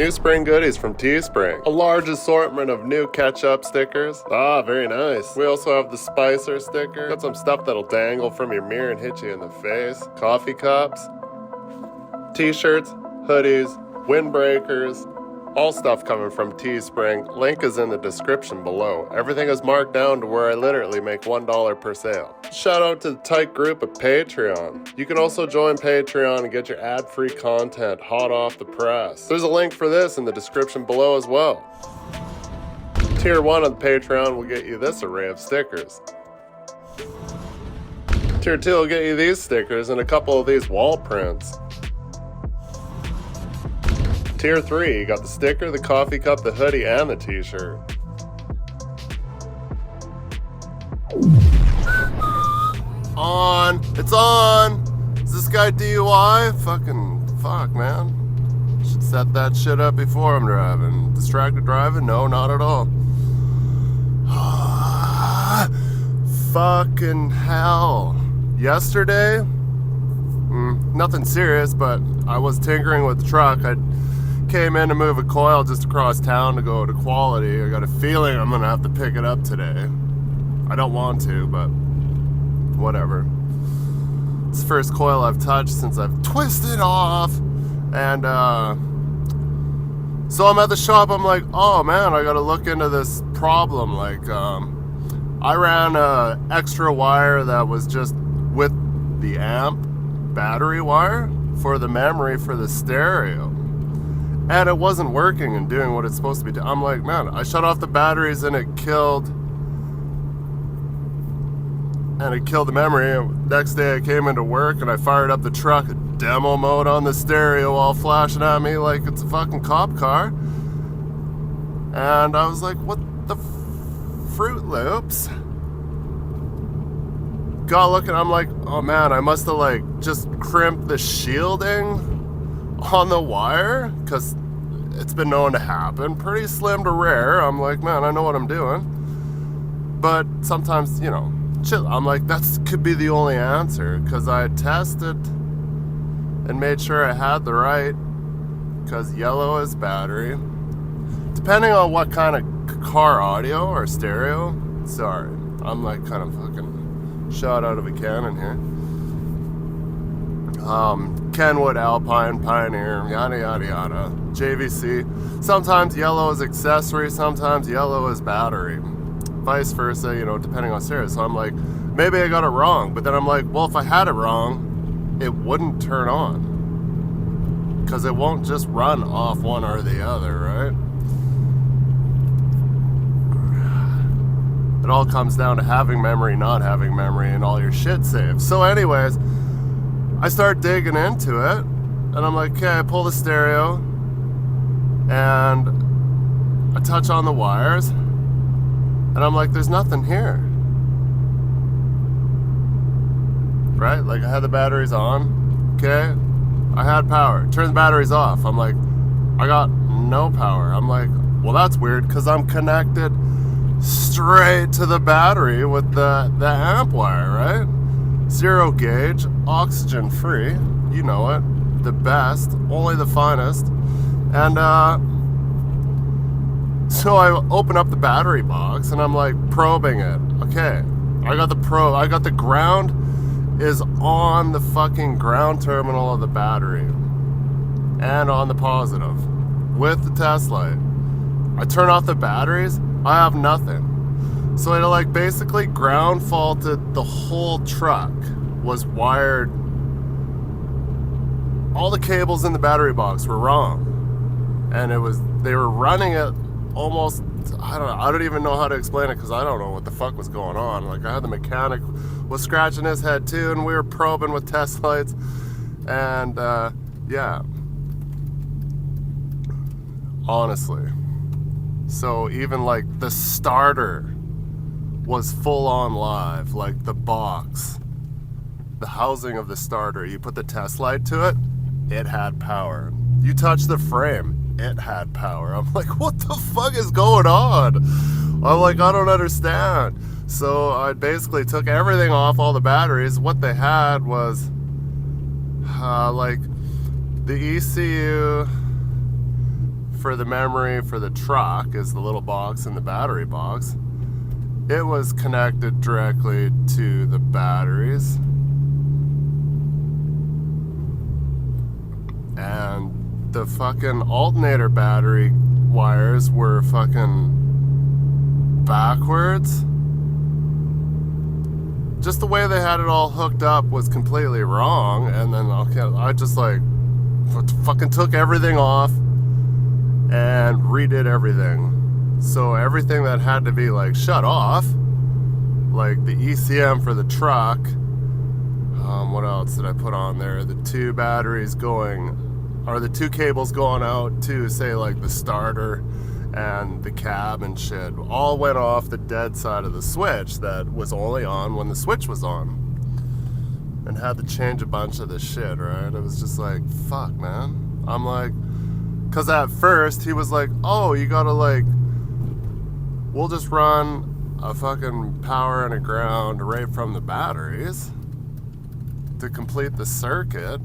new spring goodies from Teespring. A large assortment of new ketchup stickers. Ah, very nice. We also have the Spicer sticker. Got some stuff that'll dangle from your mirror and hit you in the face. Coffee cups. T-shirts, hoodies, windbreakers. All stuff coming from Teespring. Link is in the description below. Everything is marked down to where I literally make $1 per sale. Shout out to the tight group at Patreon. You can also join Patreon and get your ad-free content hot off the press. There's a link for this in the description below as well. Tier 1 of the Patreon will get you this array of stickers. Tier 2 will get you these stickers and a couple of these wall prints. Tier 3, you got the sticker, the coffee cup, the hoodie, and the t-shirt. On! It's on! Is this guy DUI? Fuck, man. Should set that shit up before I'm driving. Distracted driving? No, not at all. Fucking hell. Yesterday? Nothing serious, but I was tinkering with the truck. I came in to move a coil just across town to go to Quality. I got a feeling I'm gonna have to pick it up today. I don't want to, but whatever. It's the first coil I've touched since I've twisted off. And so I'm at the shop, I'm like, oh man, I gotta look into this problem. Like, I ran a extra wire that was just with the amp battery wire for the memory for the stereo. And it wasn't working and doing what it's supposed to be doing. I'm like, man, I shut off the batteries and it killed the memory. Next day I came into work and I fired up the truck, demo mode on the stereo, all flashing at me like it's a fucking cop car. And I was like, what the Fruit Loops? Got looking, I'm like, oh man, I must have like just crimped the shielding on the wire, because it's been known to happen. Pretty slim to rare. I'm like, man, I know what I'm doing. But sometimes, you know, chill. I'm like, that could be the only answer, because I tested and made sure I had the right, because yellow is battery. Depending on what kind of car audio or stereo, sorry, I'm like kind of fucking shot out of a cannon here. Kenwood, Alpine, Pioneer, yada yada yada, JVC. Sometimes yellow is accessory, sometimes yellow is battery. Vice versa, you know, depending on stereo. So I'm like, maybe I got it wrong. But then I'm like, well, if I had it wrong, it wouldn't turn on. Because it won't just run off one or the other, right? It all comes down to having memory, not having memory, and all your shit saved. So anyways, I start digging into it, and I'm like, okay, I pull the stereo, and I touch on the wires, and I'm like, there's nothing here. Right? Like, I had the batteries on, okay? I had power. Turn the batteries off. I'm like, I got no power. I'm like, well, that's weird, because I'm connected straight to the battery with the amp wire, right? 0 gauge, oxygen free, you know it, the best, only the finest. And so I open up the battery box and I'm like probing it. Okay, I got the probe, I got the ground is on the fucking ground terminal of the battery and on the positive with the test light. I turn off the batteries, I have nothing. So it like basically ground faulted the whole truck, was wired. All the cables in the battery box were wrong. And they were running it almost, I don't even know how to explain it, because I don't know what the fuck was going on. Like, I had the mechanic was scratching his head too, and we were probing with test lights. And yeah. Honestly. So even like the starter was full on live, like the box, the housing of the starter, you put the test light to it, it had power. You touch the frame, it had power. I'm like, what the fuck is going on? I'm like, I don't understand. So I basically took everything off, all the batteries. What they had was like the ECU for the memory for the truck is the little box in the battery box. It was connected directly to the batteries. And the fucking alternator battery wires were fucking backwards. Just the way they had it all hooked up was completely wrong. And then I just like fucking took everything off and redid everything. So everything that had to be like shut off, like the ECM for the truck, what else did I put on there? The two batteries going, or the two cables going out to say like the starter and the cab and shit, all went off the dead side of the switch that was only on when the switch was on. And had to change a bunch of the shit, right? It was just like, fuck, man. I'm like, cause at first he was like, oh, you gotta like, we'll just run a fucking power and a ground right from the batteries to complete the circuit,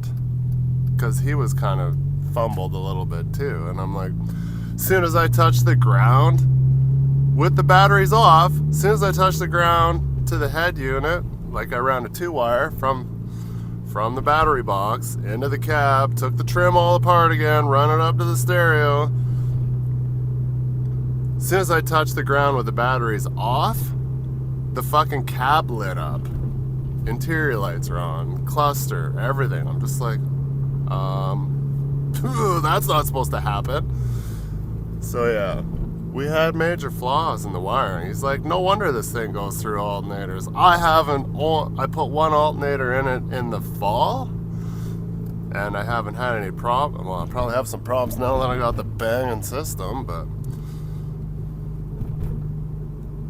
because he was kind of fumbled a little bit too. And I'm like, as soon as I touch the ground with the batteries off, as soon as I touch the ground to the head unit, like I ran a 2-wire from the battery box into the cab, took the trim all apart again, run it up to the stereo. As soon as I touched the ground with the batteries off, the fucking cab lit up. Interior lights are on, cluster, everything. I'm just like, that's not supposed to happen. So yeah, we had major flaws in the wiring. He's like, no wonder this thing goes through alternators. I put one alternator in it in the fall, and I haven't had any problem. Well, I probably have some problems now that I got the banging system, but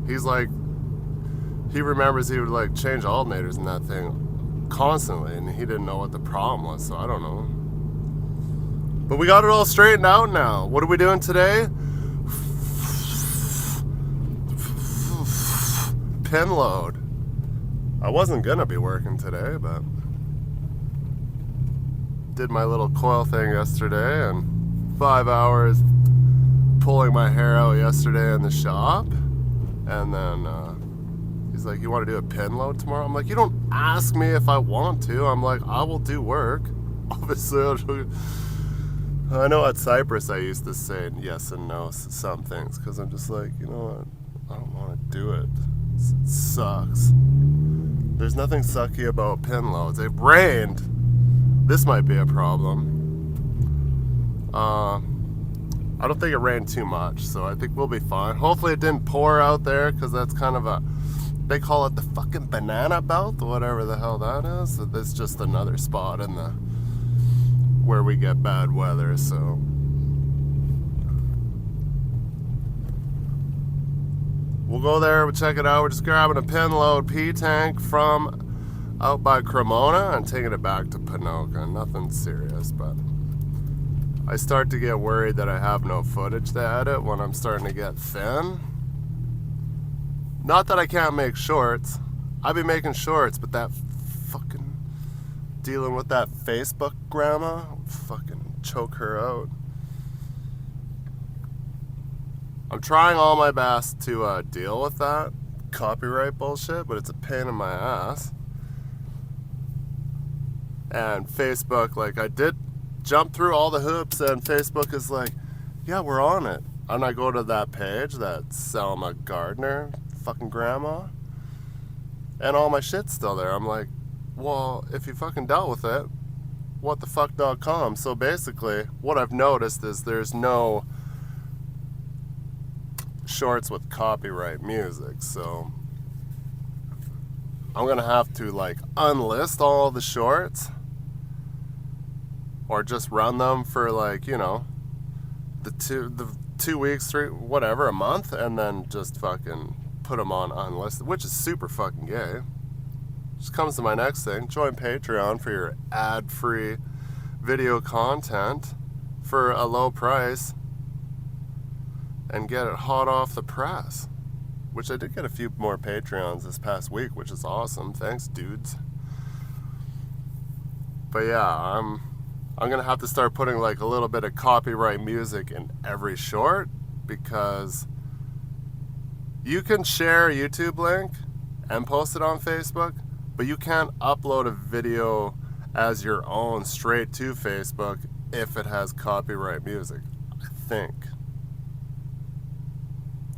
he's like, he remembers he would like change alternators in that thing constantly, and he didn't know what the problem was, so I don't know. But we got it all straightened out now. What are we doing today? Pin load. I wasn't gonna be working today, but did my little coil thing yesterday, and 5 hours pulling my hair out yesterday in the shop. And then he's like, you want to do a pin load tomorrow? I'm like, you don't ask me if I want to. I'm like, I will do work. Obviously, I know at Cypress I used to say yes and no to some things, because I'm just like, you know what, I don't want to do it. It sucks. There's nothing sucky about pin loads. It rained. This might be a problem. I don't think it rained too much, so I think we'll be fine. Hopefully it didn't pour out there, because that's kind of they call it the fucking banana belt, or whatever the hell that is. It's just another spot in where we get bad weather, so. We'll go there, we'll check it out. We're just grabbing a pin load P-tank from out by Cremona and taking it back to Ponoka. Nothing serious, but I start to get worried that I have no footage to edit when I'm starting to get thin. Not that I can't make shorts. I've been making shorts, but that fucking dealing with that Facebook grandma, fucking choke her out. I'm trying all my best to deal with that copyright bullshit, but it's a pain in my ass. And Facebook, like, I did jump through all the hoops, and Facebook is like, yeah, we're on it. And I go to that page, that Selma Gardner fucking grandma, and all my shit's still there. I'm like, well, if you fucking dealt with it, whatthefuck.com. So basically, what I've noticed is there's no shorts with copyright music, so I'm gonna have to like unlist all the shorts, or just run them for like, you know, the 2 weeks, 3, whatever, a month, and then just fucking put them on unlisted, which is super fucking gay. Just comes to my next thing. Join Patreon for your ad-free video content for a low price and get it hot off the press. Which I did get a few more Patreons this past week, which is awesome. Thanks, dudes. But yeah, I'm gonna have to start putting like a little bit of copyright music in every short, because you can share a YouTube link and post it on Facebook, but you can't upload a video as your own straight to Facebook if it has copyright music, I think.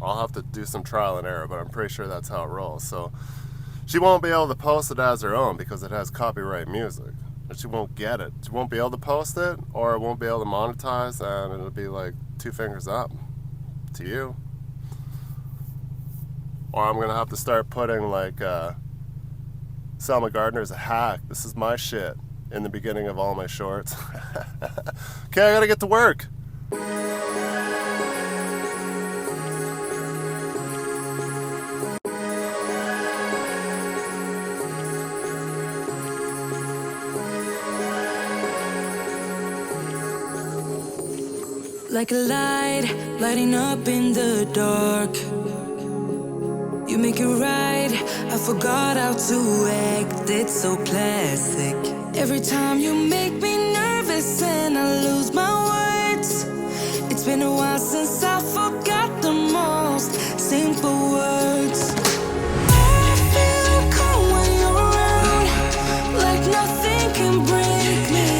I'll have to do some trial and error, but I'm pretty sure that's how it rolls. So she won't be able to post it as her own because it has copyright music. But she won't get it. She won't be able to post it, or it won't be able to monetize, and it'll be like 2 fingers up to you. Or I'm gonna have to start putting like Selma Gardner's a hack, this is my shit, in the beginning of all my shorts. Okay, I gotta get to work. Like a light, lighting up in the dark. You make it right, I forgot how to act. It's so classic. Every time you make me nervous and I lose my words. It's been a while since I forgot the most simple words. I feel calm when you're around, like nothing can break me.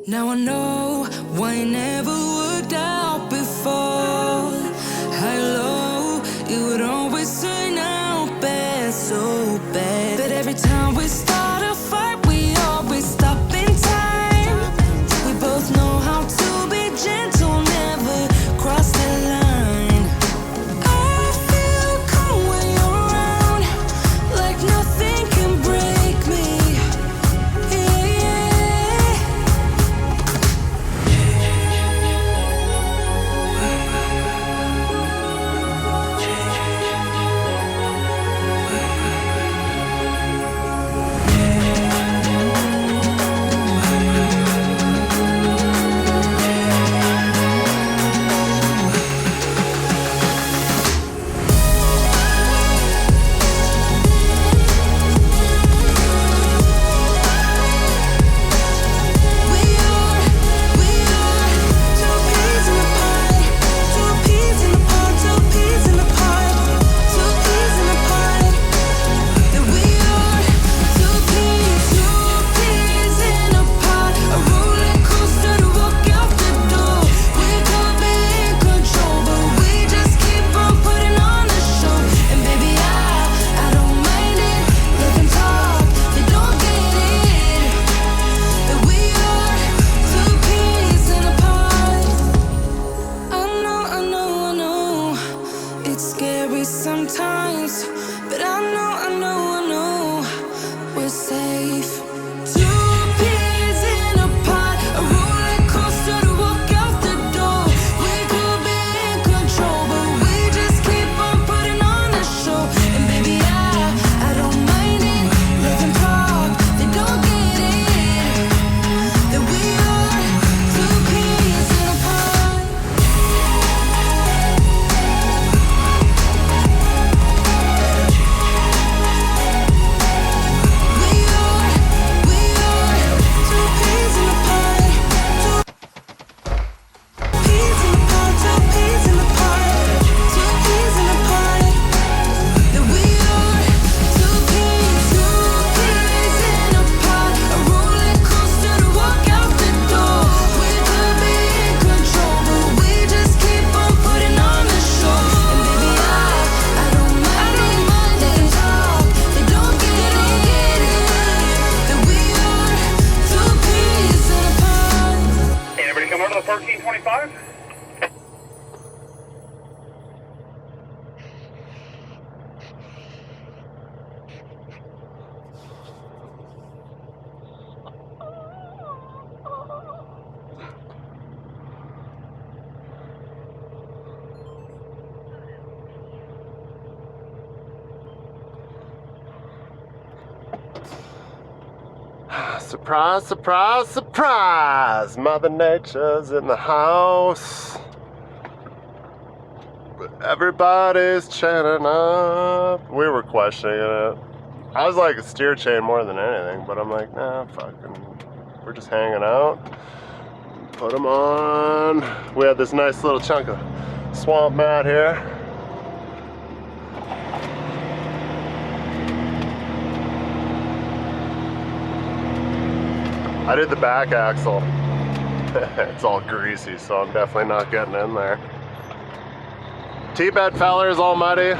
Now I know why it never worked out before. High low, it would always turn out bad, so bad. But every time we start a fight, we always stop in time. We both know how to be gentle, never cross the line. I feel calm when you're around, like nothing can break me. Sometimes, but I know we're safe. Two peas in a pod, a roller coaster to walk out the door. We could be in control, but we just keep on putting on a show. And baby, I don't mind it. Let them talk, they don't get it. That we are two peas in a pod. Come over to 1325. Surprise, surprise, surprise! Mother Nature's in the house. Everybody's chanting up. We were questioning it. I was like a steer chain more than anything, but I'm like, nah, fucking, we're just hanging out. Put them on. We had this nice little chunk of swamp mat here. I did the back axle. It's all greasy, so I'm definitely not getting in there. T-bed fellers all muddy.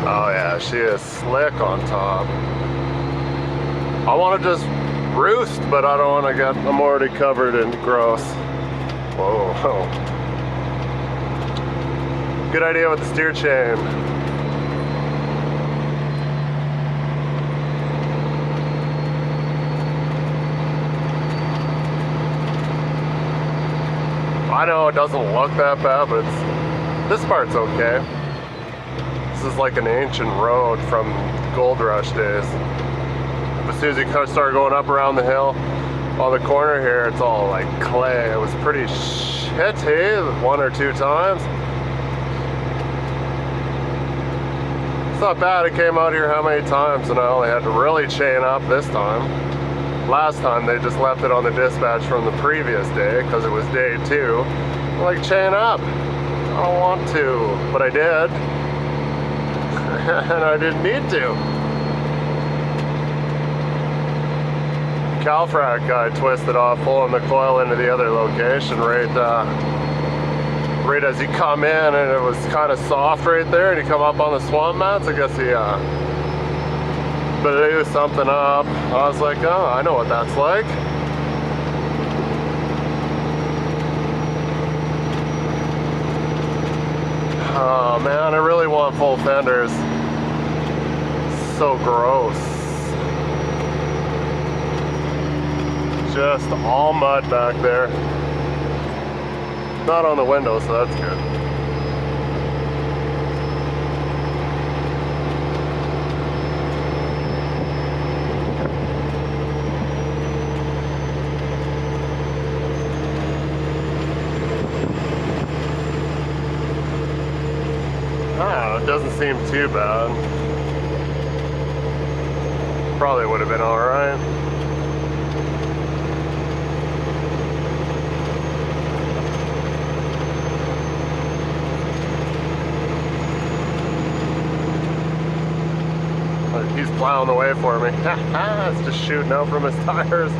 Oh yeah, she is slick on top. I want to just roost, but I don't want to get, I'm already covered in gross. Whoa. Good idea with the steer chain. I know it doesn't look that bad, but this part's okay. This is like an ancient road from Gold Rush days. As soon as you kind of start going up around the hill, on the corner here, it's all like clay. It was pretty shitty 1 or 2 times. It's not bad. It came out here how many times, and I only had to really chain up this time. Last time they just left it on the dispatch from the previous day because it was day 2. I'm like, chain up. I don't want to, but I did. And I didn't need to. Calfrac guy twisted off, pulling the coil into the other location right as he come in, and it was kind of soft right there, and he come up on the swamp mats. I guess he blew something up. I was like, oh, I know what that's like. Oh man, I really want full fenders. So gross. Just all mud back there. Not on the window, so that's good. It doesn't seem too bad. Probably would have been alright. He's plowing the way for me. It's just shooting out from his tires.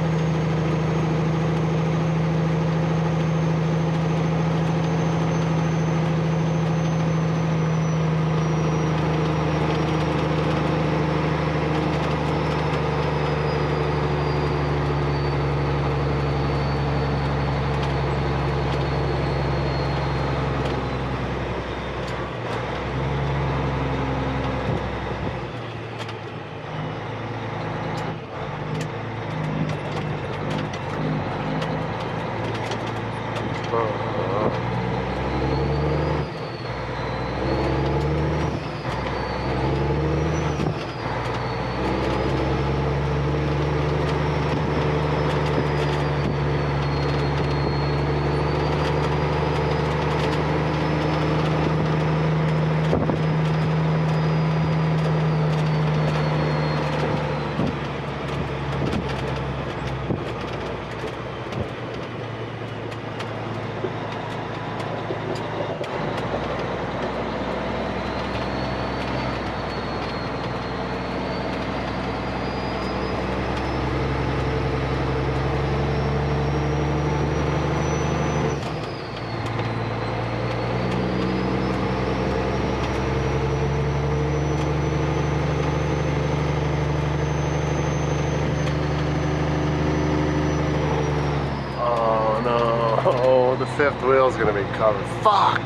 The fifth wheel's gonna be covered. Fuck!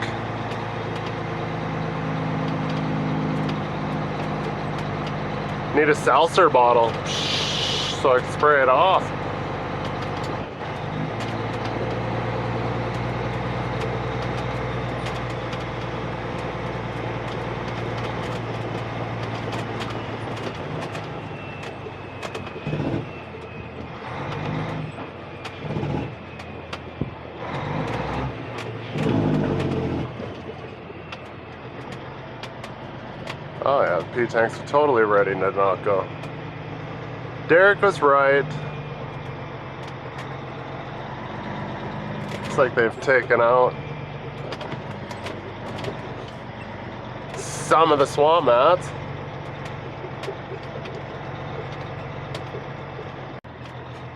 Need a seltzer bottle so I can spray it off. P-tanks are totally ready to not go. Derek was right. It's like they've taken out some of the swamp mats.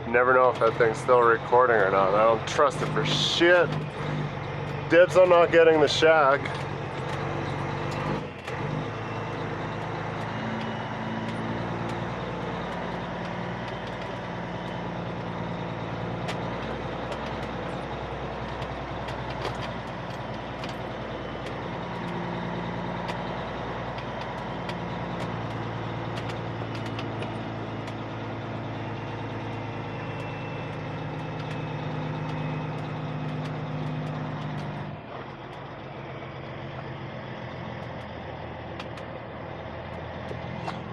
Never know if that thing's still recording or not. I don't trust it for shit. Dibs on not getting the shack.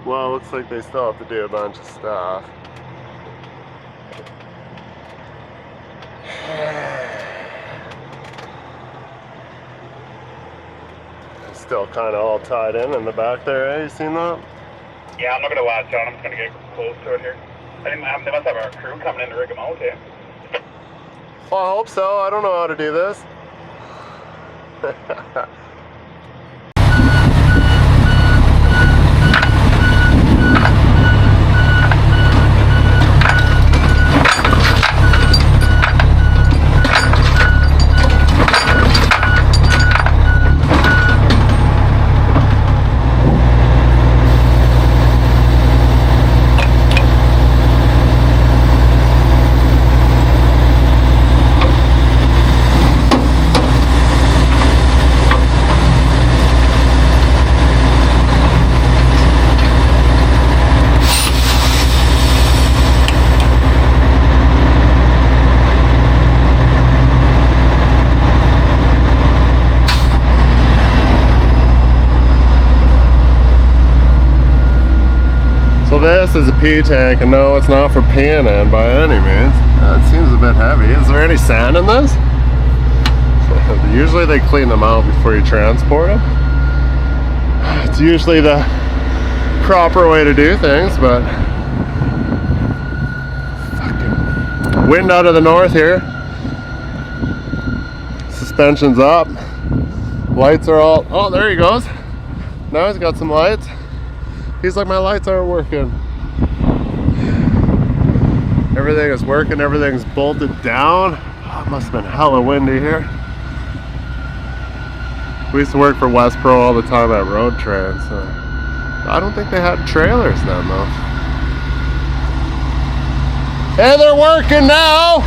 Well, looks like they still have to do a bunch of stuff. It's still kind of all tied in the back there, eh? You seen that? Yeah, I'm not going to latch on. I'm just going to get close to it here. I think they must have our crew coming in to rig them out, eh? Well, I hope so. I don't know how to do this. This is a P-tank, and no, it's not for peeing in by any means. It seems a bit heavy. Is there any sand in this? Usually they clean them out before you transport them. It's usually the proper way to do things, but fucking wind out of the north here. Suspension's up. Lights are all, oh, there he goes. Now he's got some lights. He's like, my lights aren't working. Everything is working, everything's bolted down. Oh, it must have been hella windy here. We used to work for West Pro all the time at Road Train, so I don't think they had trailers then though. Hey, they're working now!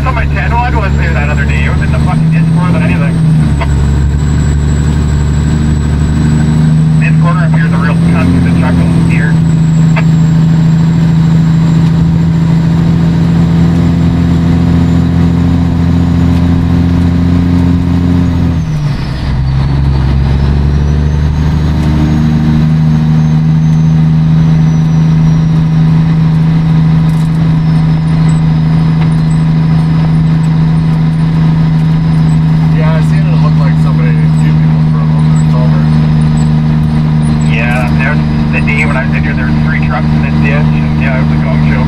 on my channel. I was there that other day. It was in the fucking ditch more than anything. This corner up here is a real cunt with the truck on here. Yeah, I seen it look like somebody, a few people from over the culvert. Yeah, there's the day when I was in here, there were 3 trucks in this ditch, and yeah, it was a gong show.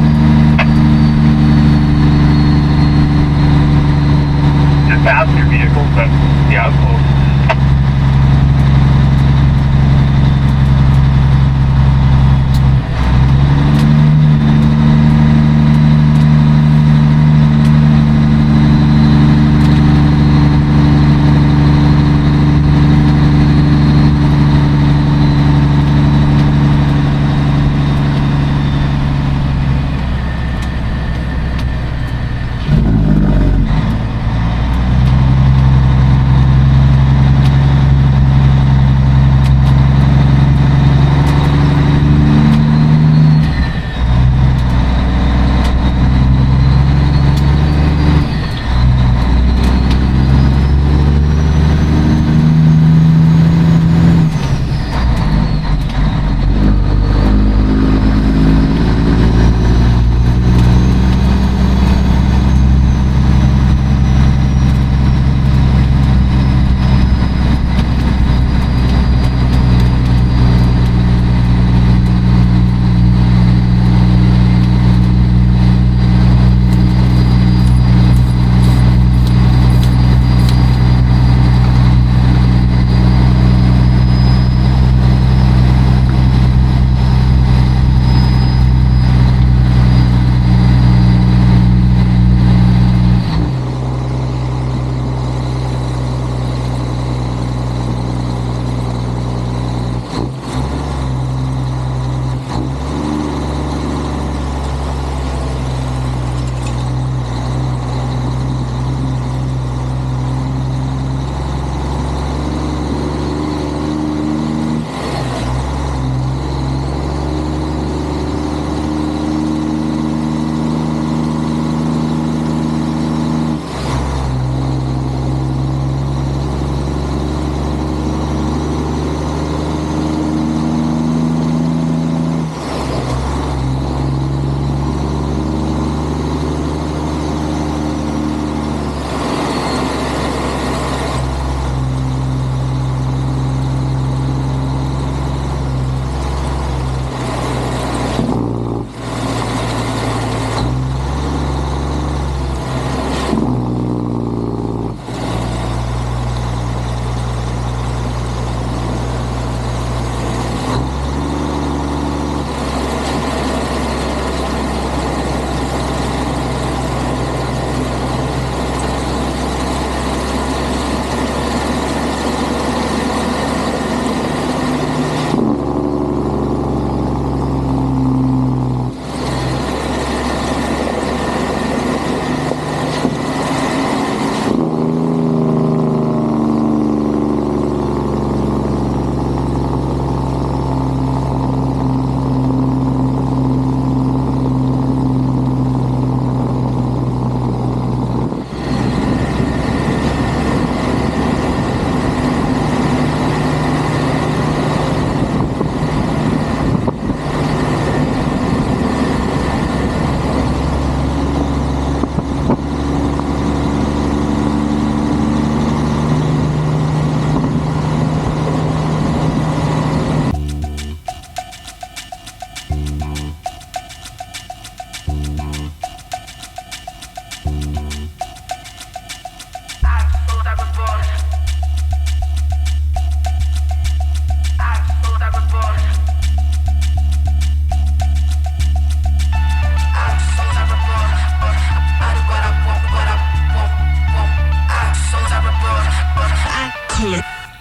Just passenger vehicles, but yeah, it was close.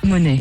Monnaie.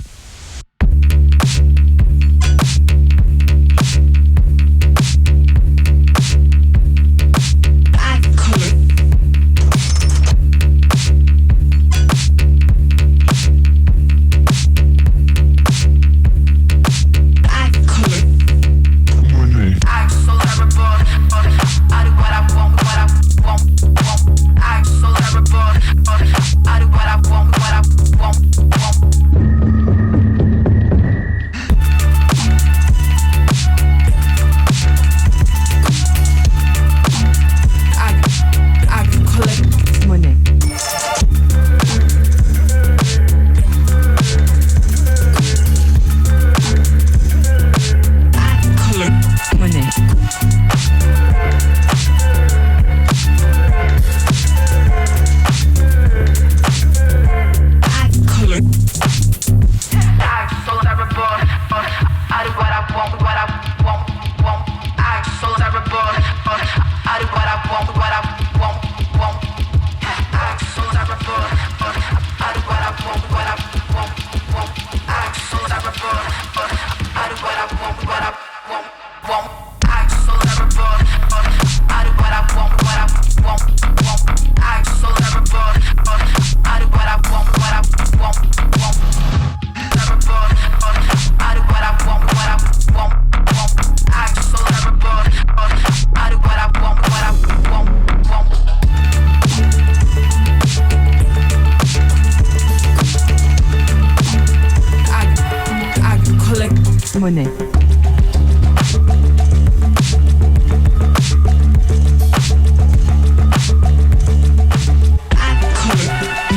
monnaie.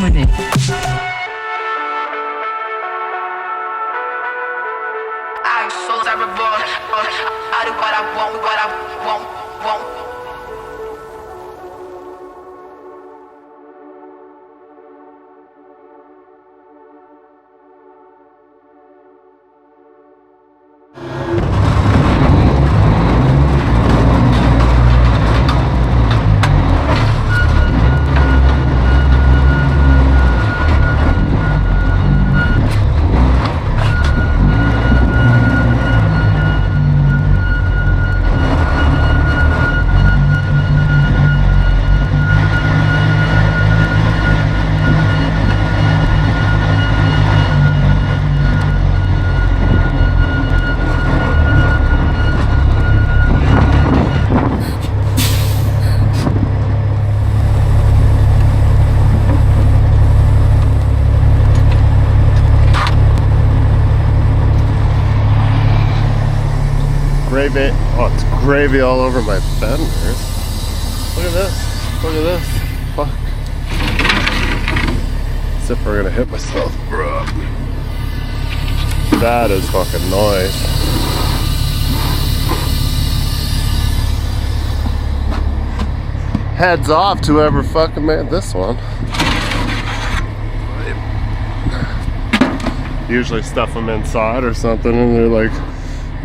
Monnaie. I'm so terrible. I do what I want. Gravy. Oh, it's gravy all over my fenders. Look at this. Look at this. Fuck. As if we're gonna hit myself, bro. That is fucking nice. Heads off to whoever fucking made this one. Usually stuff them inside or something and they're like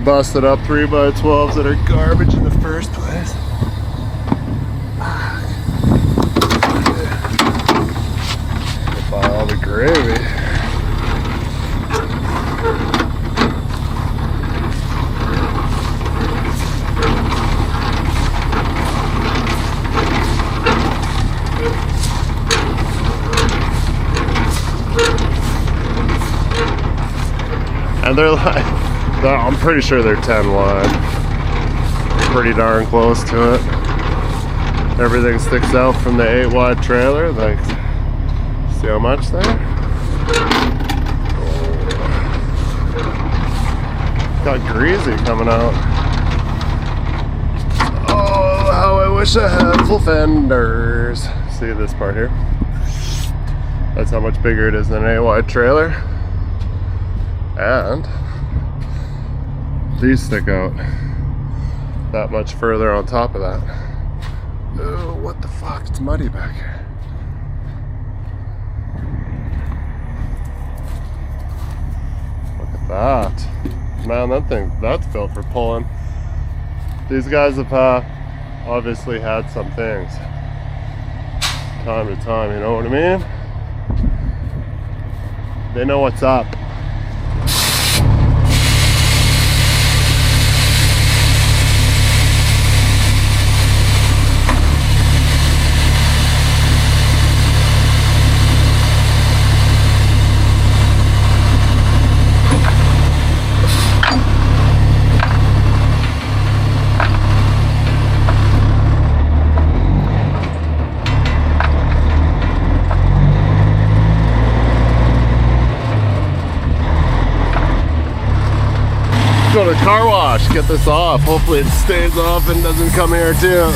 busted up 3x12s that are garbage in the first place. Buy all the gravy. And they're like, I'm pretty sure they're 10 wide. Pretty darn close to it. Everything sticks out from the 8 wide trailer. Like, see how much there? Got greasy coming out. Oh, how I wish I had full fenders. See this part here? That's how much bigger it is than an 8 wide trailer. And these stick out that much further on top of that. Oh, what the fuck? It's muddy back here. Look at that. Man, that thing, that's built for pulling. These guys have obviously had some things. Time to time, you know what I mean? They know what's up. Go to the car wash, get this off. Hopefully it stays off and doesn't come here too.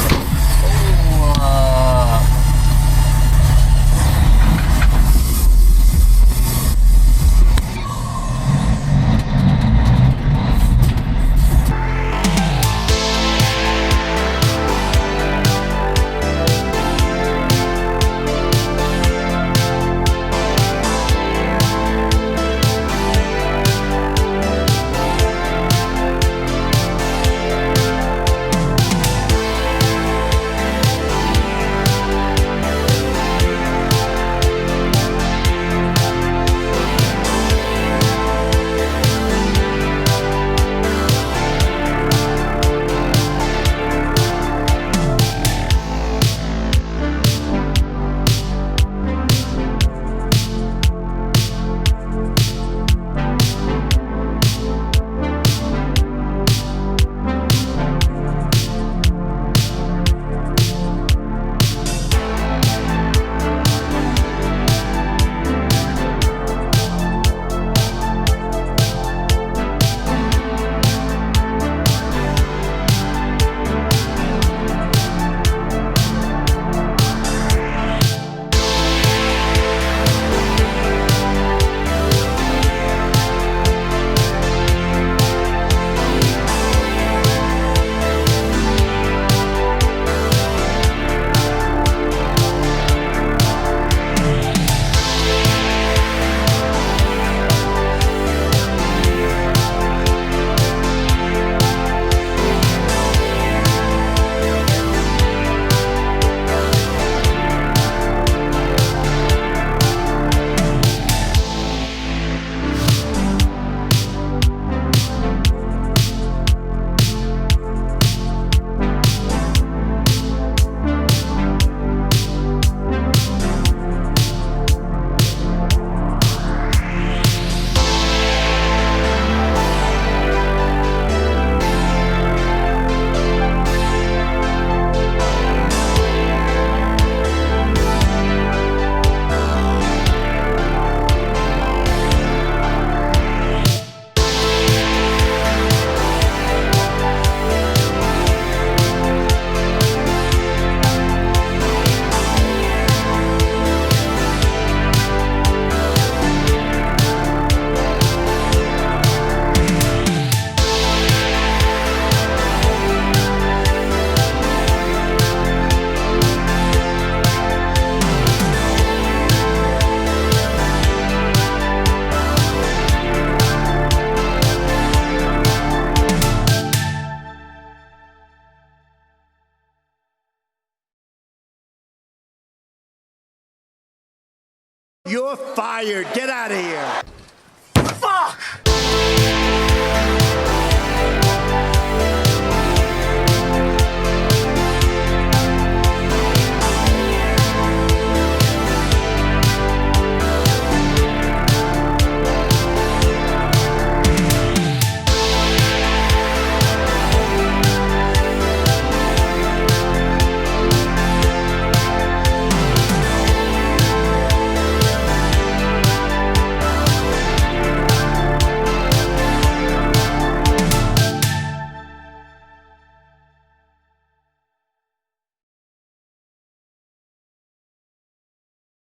You're fired. Get out of here.